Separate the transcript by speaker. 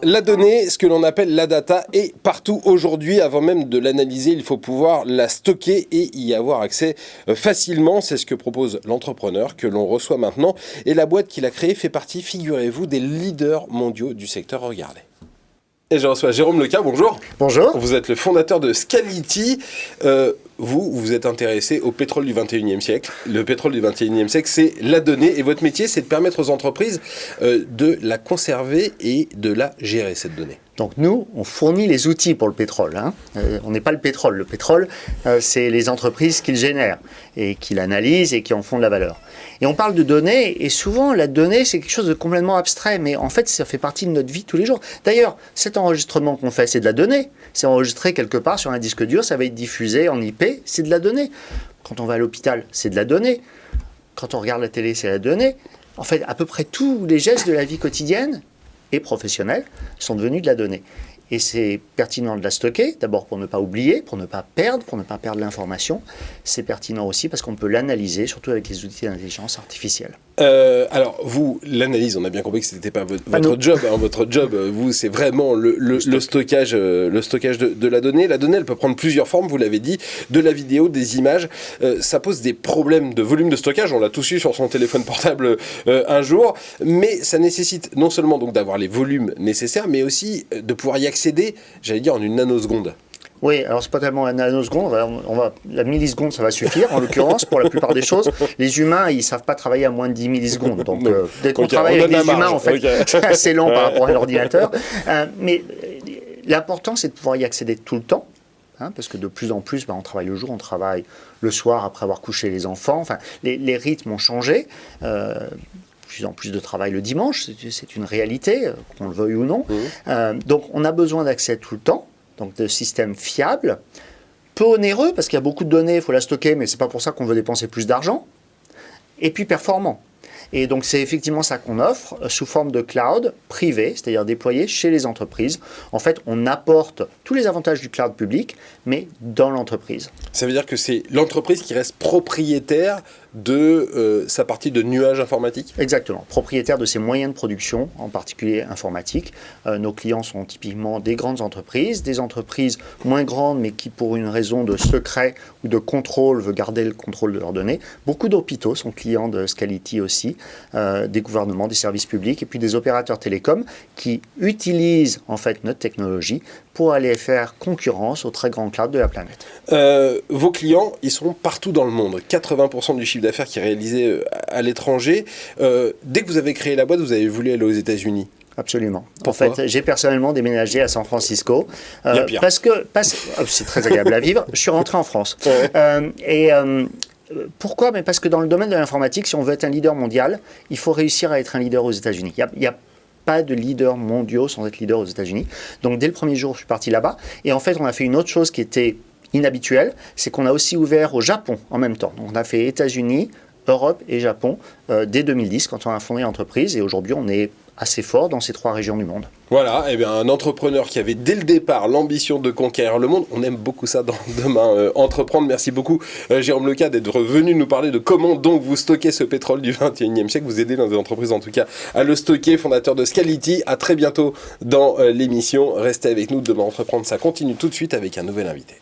Speaker 1: La donnée, ce que l'on appelle la data, est partout aujourd'hui. Avant même de l'analyser, il faut pouvoir la stocker et y avoir accès facilement. C'est ce que propose l'entrepreneur que l'on reçoit maintenant. Et la boîte qu'il a créée fait partie, figurez-vous, des leaders mondiaux du secteur. Regardez. Et je reçois Jérôme Lecas, bonjour.
Speaker 2: Bonjour.
Speaker 1: Vous êtes le fondateur de Scality. Vous êtes intéressé au pétrole du 21e siècle. Le pétrole du 21e siècle, c'est la donnée. Et votre métier, c'est de permettre aux entreprises de la conserver et de la gérer, cette donnée.
Speaker 2: Donc nous, on fournit les outils pour le pétrole. On n'est pas le pétrole. Le pétrole, c'est les entreprises qui le génèrent et qui l'analysent et qui en font de la valeur. Et on parle de données, et souvent la donnée, c'est quelque chose de complètement abstrait, mais en fait, ça fait partie de notre vie tous les jours. D'ailleurs, cet enregistrement qu'on fait, c'est de la donnée. C'est enregistré quelque part sur un disque dur, ça va être diffusé en IP, c'est de la donnée. Quand on va à l'hôpital, c'est de la donnée. Quand on regarde la télé, c'est la donnée. En fait, à peu près tous les gestes de la vie quotidienne et professionnels sont devenus de la donnée. Et c'est pertinent de la stocker, d'abord pour ne pas oublier, pour ne pas perdre l'information. C'est pertinent aussi parce qu'on peut l'analyser, surtout avec les outils d'intelligence artificielle.
Speaker 1: Alors, vous, l'analyse, on a bien compris que ce n'était pas votre job. Votre job, vous, c'est vraiment le stockage de la donnée. La donnée, elle peut prendre plusieurs formes, vous l'avez dit, de la vidéo, des images. Ça pose des problèmes de volume de stockage. On l'a tous eu sur son téléphone portable un jour. Mais ça nécessite non seulement donc d'avoir les volumes nécessaires, mais aussi de pouvoir y accéder, j'allais dire, en une nanoseconde.
Speaker 2: Oui, alors c'est pas tellement la nanoseconde, la milliseconde ça va suffire en l'occurrence pour la plupart des choses. Les humains ils savent pas travailler à moins de 10 millisecondes, donc dès qu'on travaille avec les humains en fait c'est assez lent par rapport à l'ordinateur. Mais l'important c'est de pouvoir y accéder tout le temps. Parce que de plus en plus, on travaille le jour, on travaille le soir après avoir couché les enfants. Enfin, les rythmes ont changé. Plus en plus de travail le dimanche, c'est une réalité, qu'on le veuille ou non. Donc on a besoin d'accès tout le temps. Donc de systèmes fiables, peu onéreux, parce qu'il y a beaucoup de données, il faut la stocker, mais ce n'est pas pour ça qu'on veut dépenser plus d'argent, et puis performants. Et donc c'est effectivement ça qu'on offre, sous forme de cloud privé, c'est-à-dire déployé chez les entreprises. En fait, on apporte tous les avantages du cloud public, mais dans l'entreprise.
Speaker 1: Ça veut dire que c'est l'entreprise qui reste propriétaire de sa partie de nuage informatique ?
Speaker 2: Exactement, propriétaire de ses moyens de production, en particulier informatique. Nos clients sont typiquement des grandes entreprises, des entreprises moins grandes, mais qui pour une raison de secret ou de contrôle veulent garder le contrôle de leurs données. Beaucoup d'hôpitaux sont clients de Scality aussi, des gouvernements, des services publics, et puis des opérateurs télécoms qui utilisent en fait notre technologie pour aller faire concurrence aux très grands clouds de la planète.
Speaker 1: Vos clients, ils sont partout dans le monde. 80% du chiffre d'affaires qui est réalisé à l'étranger. Dès que vous avez créé la boîte, vous avez voulu aller aux États-Unis.
Speaker 2: Absolument.
Speaker 1: Pourquoi ?
Speaker 2: En fait, j'ai personnellement déménagé à San Francisco. Parce que c'est très agréable à vivre. Je suis rentré en France. Pourquoi ? Mais parce que dans le domaine de l'informatique, si on veut être un leader mondial, il faut réussir à être un leader aux États-Unis. Il y a pas de leaders mondiaux sans être leader aux États-Unis. Donc dès le premier jour, je suis parti là-bas. Et en fait, on a fait une autre chose qui était inhabituelle, c'est qu'on a aussi ouvert au Japon en même temps. Donc on a fait États-Unis, Europe et Japon dès 2010 quand on a fondé l'entreprise. Et aujourd'hui, on est assez fort dans ces trois régions du monde.
Speaker 1: Voilà, eh bien, un entrepreneur qui avait dès le départ l'ambition de conquérir le monde. On aime beaucoup ça dans Demain Entreprendre. Merci beaucoup Jérôme Lecas d'être venu nous parler de comment donc vous stockez ce pétrole du 21e siècle. Vous aidez dans des entreprises en tout cas à le stocker, fondateur de Scality. À très bientôt dans l'émission. Restez avec nous, Demain Entreprendre, ça continue tout de suite avec un nouvel invité.